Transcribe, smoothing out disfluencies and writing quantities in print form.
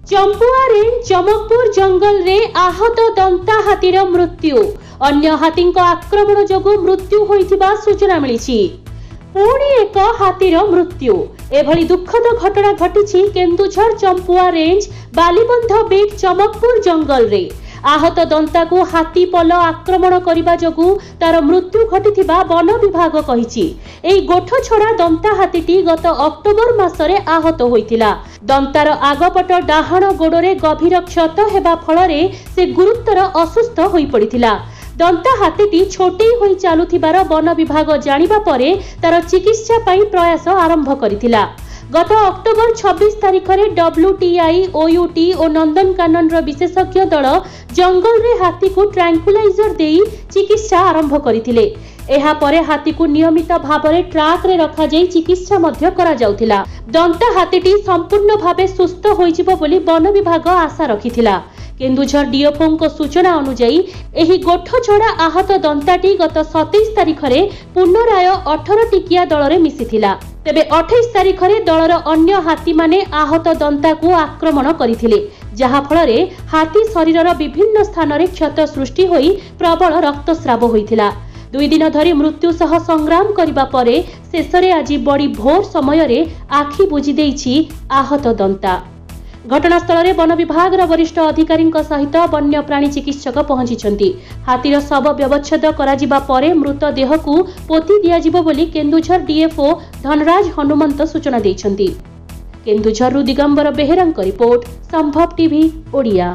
Champua range Chamakpur जंगल रे आहत दंता हाथीर मृत्यु। अन्य हाथी आक्रमण जोगु मृत्यु होइथिबा सूचना मिली। पुणी एक हाथीर मृत्यु। एभली दुखद घटना घटी केन्दुझर चंपुआ रेंज बालीबंध बीट चमकपुर जंगल रे। आहत दंता को हाथी पल आक्रमण करने जोगु तार मृत्यु घटिथिबा वन विभाग कहिछि। एई गोठ छड़ा दंता हाथीटी गत अक्टोबर मासरे आहत होइतिला। दंतार आगपट डाहाण गोड़े गभीर क्षत हेबा फलरे से गुरुतर असुस्थ होई पड़िथिला। दंता हाथीटी छोटे होई चालुथिबार वन विभाग जानिबा परे तार चिकित्सा पई प्रयास आरंभ करिथिला। गत अक्टोबर 26 तारिख में WTI, OUT और नंदनकानन विशेषज्ञ दल जंगल रे हाथी को ट्रैंकुलाइजर देई चिकित्सा आरंभ करथिले। एहा परे हाथी को नियमित भाव में ट्राक रे रखा जाई चिकित्सा मध्य करा जाउथिला। दंता हाथीटी संपूर्ण भावे सुस्थ होइजिबो बोली वन विभाग आशा रखिथिला। केन्दुझर डीएफओ को सूचना अनुसार एही गोठ छड़ा आहत दंताटी गत 27 तारिख में पुनराय 18 टिकिया दल रे मिसिथिला। तेबे 28 तारिख में दलर अन्य हाथी माने आहत दंता को आक्रमण करथिले, जहा फलरे हाथी शरीरर विभिन्न स्थान रे क्षत सृष्टि होई प्रबल रक्तस्राव होइथिला। 2 दिन धरी मृत्यु सह संग्राम करिबा परे शेषरे आज बड़ी भोर समय रे आखि बुझी देइछि आहत दंता। घटनास्थल में वन विभाग वरिष्ठ अधिकारी सहित वन्य प्राणी चिकित्सक पहुंची। हाथीर शव व्यवच्छेद करा परे मृतदेह को पोती दियाजिबो बोली केन्दुझर डीएफओ धनराज हनुमंत सूचना दैछन्ति। केन्दुझर दिगंबर बेहेरांक रिपोर्ट, संभव टीवी ओडिया।